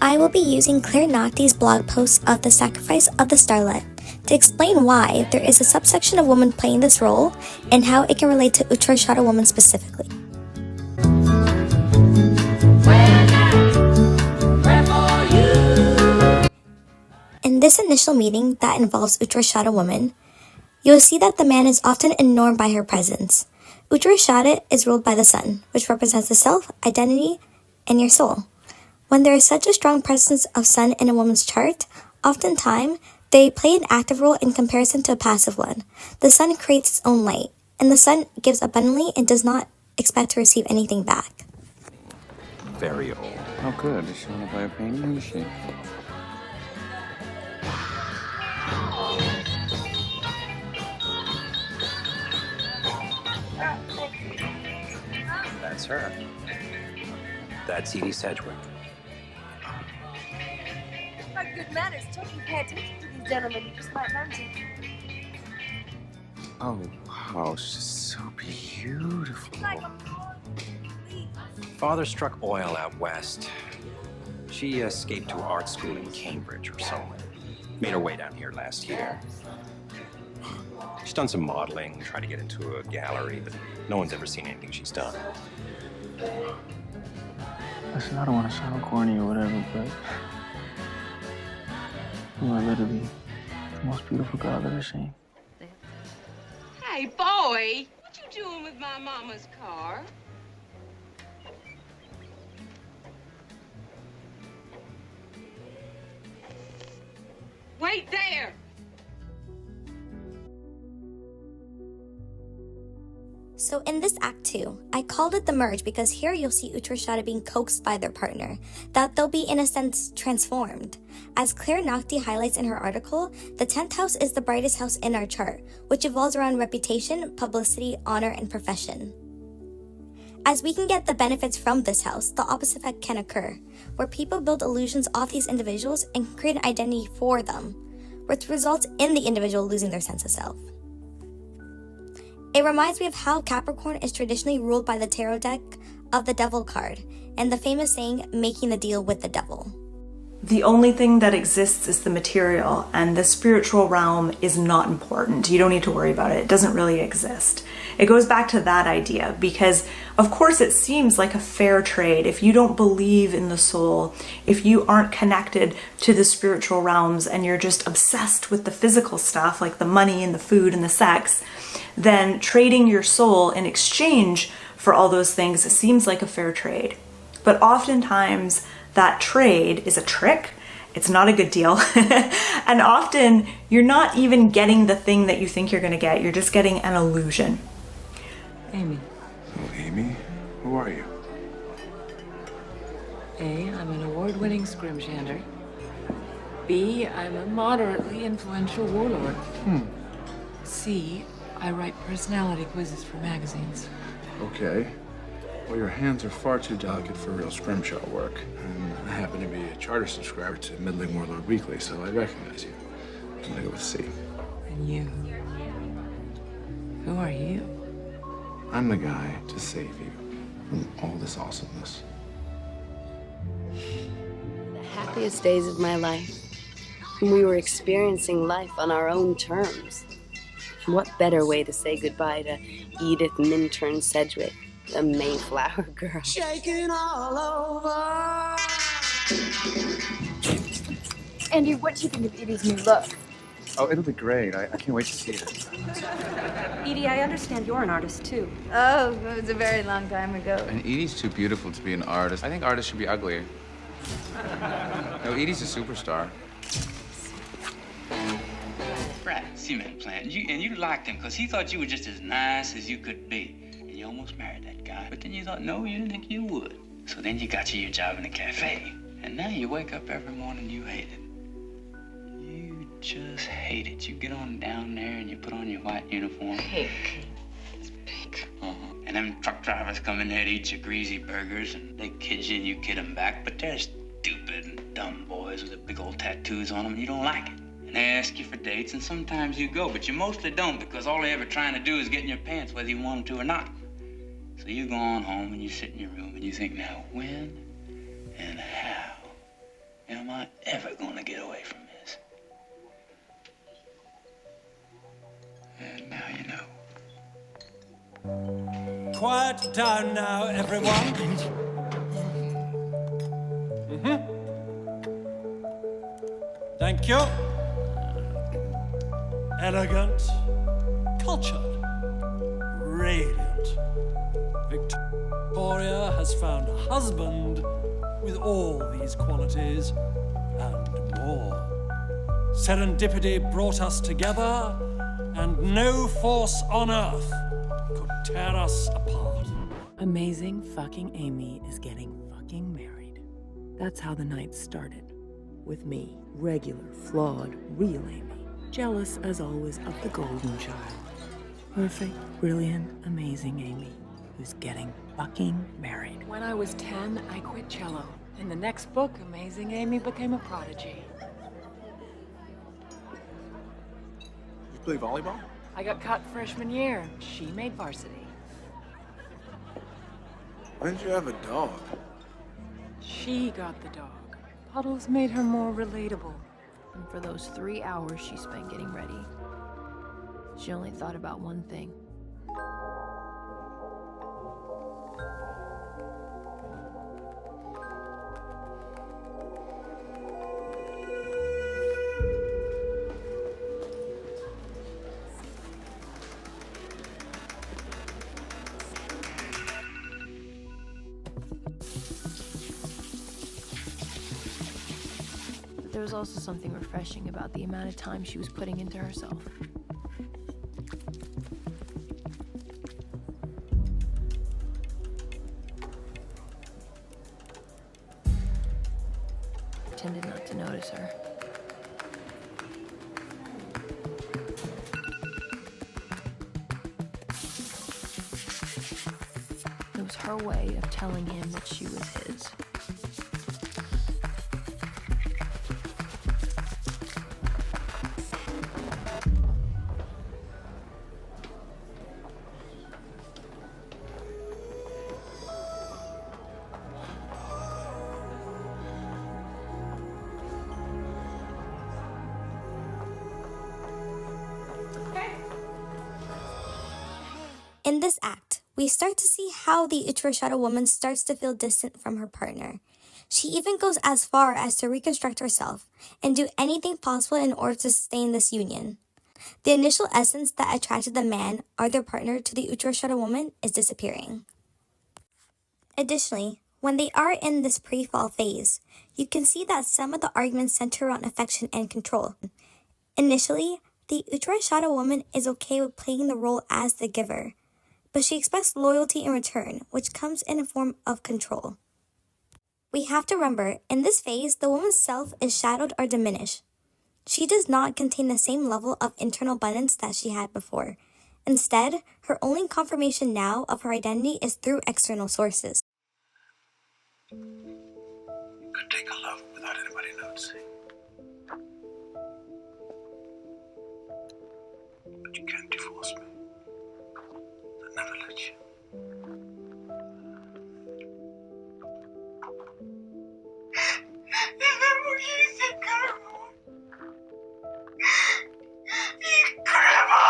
I will be using Claire Nochte's blog post of the Sacrifice of the Starlet to explain why there is a subsection of women playing this role and how it can relate to uttara women specifically. In this initial meeting that involves uttara women, you'll see that the man is often ignored by her presence. Uttara is ruled by the sun, which represents the self, identity, and your soul. When there is such a strong presence of sun in a woman's chart, oftentimes they play an active role in comparison to a passive one. The sun creates its own light, and the sun gives abundantly and does not expect to receive anything back. Very old. Oh, good. Does she want to buy a painting, or is she? That's her. That's Edie Sedgwick. Like good manners, don't you pay attention to these gentlemen, you just might learn to. Oh, wow. She's so beautiful. Like a Father struck oil out west. She escaped to art school in Cambridge or somewhere. Made her way down here last year. She's done some modeling, tried to get into a gallery, but no one's ever seen anything she's done. Listen, I don't want to sound corny or whatever, but you are literally the most beautiful girl I've ever seen. Hey, boy, what you doing with my mama's car? Wait there! So in this act 2, I called it the merge because here you'll see uttara being coaxed by their partner, that they'll be in a sense transformed. As Claire Nochte highlights in her article, the 10th house is the brightest house in our chart, which evolves around reputation, publicity, honor, and profession. As we can get the benefits from this house, the opposite effect can occur, where people build illusions off these individuals and create an identity for them, which results in the individual losing their sense of self. It reminds me of how Capricorn is traditionally ruled by the tarot deck of the Devil card, and the famous saying, making the deal with the devil. The only thing that exists is the material, and the spiritual realm is not important. You don't need to worry about it. It doesn't really exist. It goes back to that idea because, of course, it seems like a fair trade. If you don't believe in the soul, if you aren't connected to the spiritual realms and you're just obsessed with the physical stuff like the money and the food and the sex, then trading your soul in exchange for all those things seems like a fair trade. But oftentimes that trade is a trick. It's not a good deal. And often you're not even getting the thing that you think you're going to get. You're just getting an illusion. Amy. Oh, Amy? Who are you? A, I'm an award-winning scrimshander. B, I'm a moderately influential warlord. C, I write personality quizzes for magazines. Okay. Well, your hands are far too delicate for real scrimshaw work. And I happen to be a charter subscriber to Middling Warlord Weekly, so I recognize you. I'm gonna go with C. And you? Who are you? I'm the guy to save you from all this awesomeness. The happiest days of my life. We were experiencing life on our own terms. What better way to say goodbye to Edith Minturn Sedgwick, the Mayflower girl? shaking all over. Andy, what do you think of Edie's new look? Oh, it'll be great. I can't wait to see it. Edie, I understand you're an artist too. Oh, it was a very long time ago. And Edie's too beautiful to be an artist. I think artists should be ugly. No, Edie's a superstar. Right, cement plant. And you liked him because he thought you were just as nice as you could be. And you almost married that guy. But then you thought, no, you didn't think you would. So then you got you your job in a cafe. And now you wake up every morning you hate it. You just hate it. You get on down there and you put on your white uniform. Pink. It's pink. And them truck drivers come in there to eat your greasy burgers and they kid you and you kid them back. But they're stupid and dumb boys with the big old tattoos on them and you don't like it. And they ask you for dates, and sometimes you go, but you mostly don't because all they're ever trying to do is get in your pants whether you want them to or not. So you go on home and you sit in your room and you think, now when and how am I ever gonna get away from this? And now you know. Quiet down now, everyone. Thank you. Elegant, cultured, radiant. Victoria has found a husband with all these qualities and more. Serendipity brought us together, and no force on earth could tear us apart. Amazing fucking Amy is getting fucking married. That's how the night started. With me, regular, flawed, real Amy. Jealous, as always, of the golden child. Perfect, brilliant, amazing Amy, who's getting fucking married. When I was 10, I quit cello. In the next book, amazing Amy became a prodigy. You play volleyball? I got cut freshman year. She made varsity. Why didn't you have a dog? She got the dog. Puddles made her more relatable. And for those 3 hours she spent getting ready, she only thought about one thing. There was also something refreshing about the amount of time she was putting into herself. Pretended not to notice her. It was her way of telling him that she was his. In this act, we start to see how the uttara woman starts to feel distant from her partner. She even goes as far as to reconstruct herself and do anything possible in order to sustain this union. The initial essence that attracted the man or their partner to the uttara woman is disappearing. Additionally, when they are in this pre-fall phase, you can see that some of the arguments center around affection and control. Initially, the uttara woman is okay with playing the role as the giver, but she expects loyalty in return, which comes in a form of control. We have to remember, in this phase, the woman's self is shadowed or diminished. She does not contain the same level of internal abundance that she had before. Instead, her only confirmation now of her identity is through external sources. You could take a love without anybody noticing. But you can't divorce me. I'll never let you. Is that what you think, Carmel? Incredible!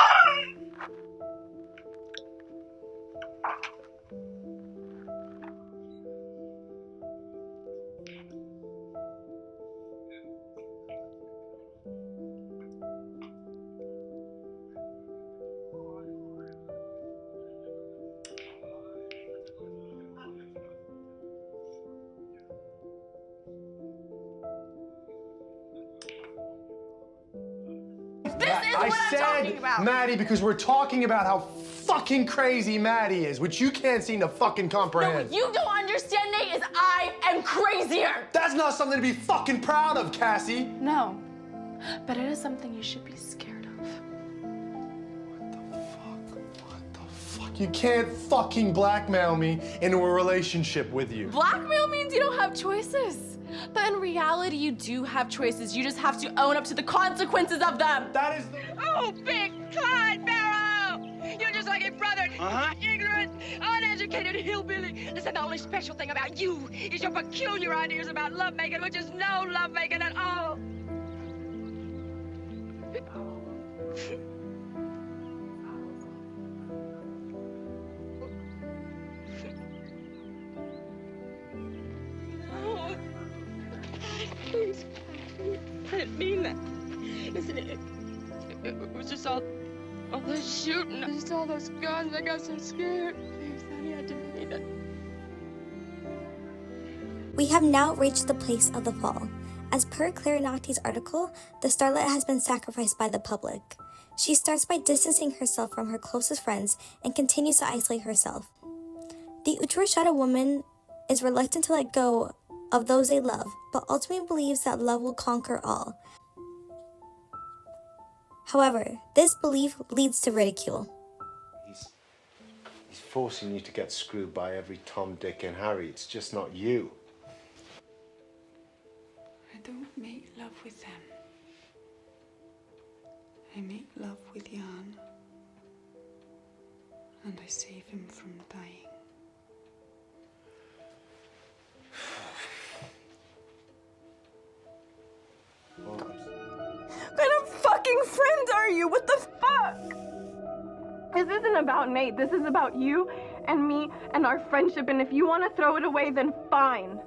I said Maddie because we're talking about how fucking crazy Maddie is, which you can't seem to fucking comprehend. No, what you don't understand, Nate, is I am crazier. That's not something to be fucking proud of, Cassie. No, but it is something you should be scared of. What the fuck? You can't fucking blackmail me into a relationship with you. Blackmail means you don't have choices. But in reality, you do have choices. You just have to own up to the consequences of them. That is the... Oh, big Clyde Barrow! You're just like your brother. Ignorant, uneducated hillbilly. Listen, the only special thing about you is your peculiar ideas about lovemaking, which is no lovemaking at all. Oh, please. I didn't mean that. Listen, it was just all the shooting, just all those guns. I got so scared. Please, honey, I didn't mean it. We have now reached the place of the fall. As per Claire Nocty's article, the starlet has been sacrificed by the public. She starts by distancing herself from her closest friends and continues to isolate herself. The uttara woman is reluctant to let go of those they love, but ultimately believes that love will conquer all. However, this belief leads to ridicule. He's forcing you to get screwed by every Tom, Dick, and Harry. It's just not you. I don't make love with them. I make love with Jan. And I save him from dying. What kind of fucking friend are you? What the fuck? This isn't about Nate. This is about you and me and our friendship. And if you want to throw it away, then fine.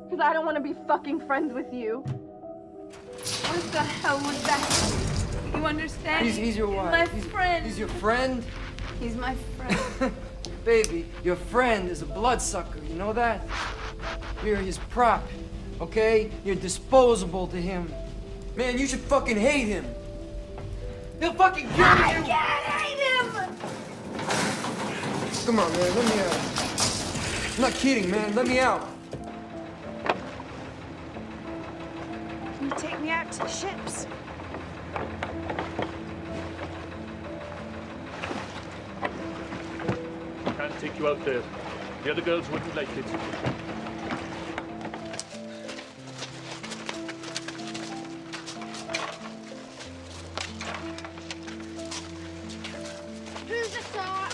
Because I don't want to be fucking friends with you. What the hell was that? You understand? He's your wife. My friend. He's your friend? He's my friend. Baby, your friend is a bloodsucker, you know that? You're his prop, okay? You're disposable to him. Man, you should fucking hate him. He'll fucking kill you! I can't hate him! Come on, man, let me out. I'm not kidding, man, let me out. Can you take me out to the ships? Can't take you out there. The other girls wouldn't like it. Who's the top?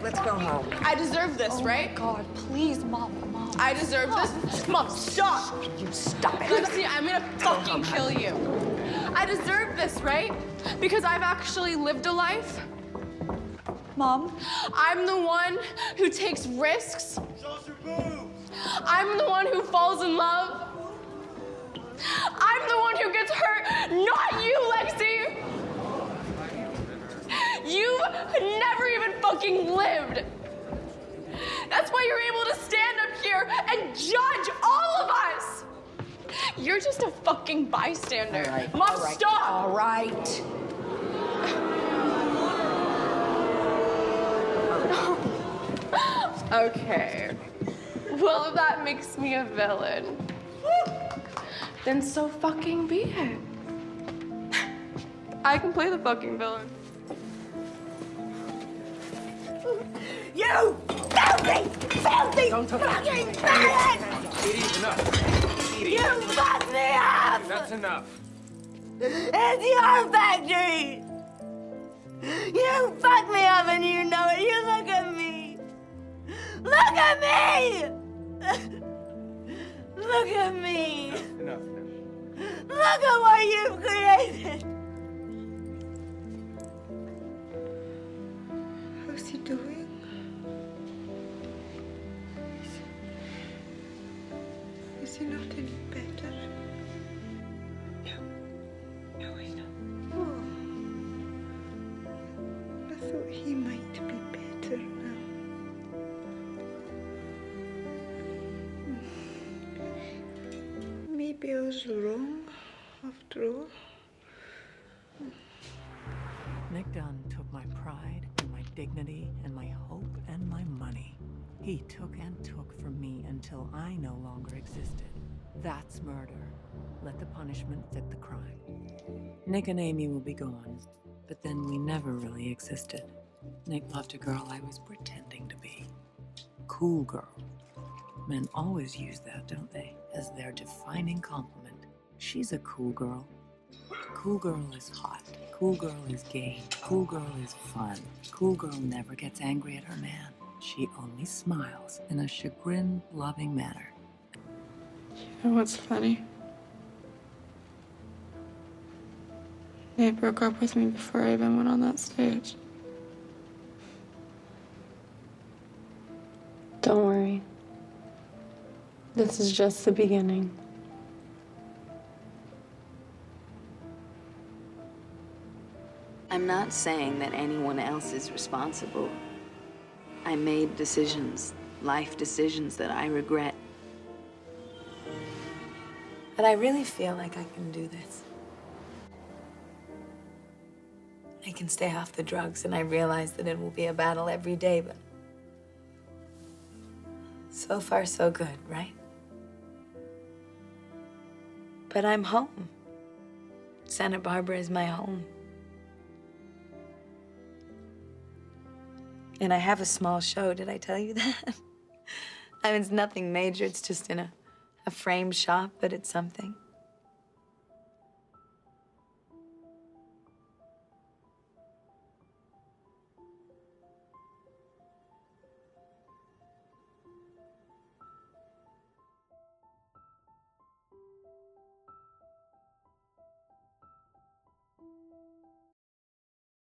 Let's go home. I deserve this, right? Oh God, please, Mom. I deserve this. Mom, stop! You stop it. Lucy, I'm gonna fucking kill you. I deserve this, right? Because I've actually lived a life. Mom? I'm the one who takes risks. I'm the one who falls in love. I'm the one who gets hurt, not you, Lexi! You've never even fucking lived. That's why you're able to stand up here and judge all of us. You're just a fucking bystander. All right, Mom, all right, stop! all right. Okay. Well, if that makes me a villain, then so fucking be it. I can play the fucking villain. You filthy Don't touch fucking me. villain! Edie, enough. Edie. You fucked me up! That's enough. It's your factory! You fucked me up and you know it. You look at me! Look at me! Look at me! Enough. Look at what you've created! How's he doing? Is he not any better? No, he's not. Oh. I thought he might be better now. Maybe I was wrong after all. Nick Dunn took my pride and my dignity and my hope and my money. He took and took from me until I no longer existed. That's murder. Let the punishment fit the crime. Nick and Amy will be gone, But then we never really existed. Nick loved a girl I was pretending to be. Cool girl. Men always use that, don't they? As their defining compliment. She's a cool girl. Cool girl is hot. Cool girl is gay. Cool girl is fun. Cool girl never gets angry at her man. She only smiles in a chagrin-loving manner. You know what's funny? Nate broke up with me before I even went on that stage. Don't worry. This is just the beginning. I'm not saying that anyone else is responsible. I made decisions, life decisions that I regret. But I really feel like I can do this. I can stay off the drugs, and I realize that it will be a battle every day, but so far, so good, right? But I'm home. Santa Barbara is my home. And I have a small show, did I tell you that? I mean, it's nothing major, it's just in a frame shop, but it's something.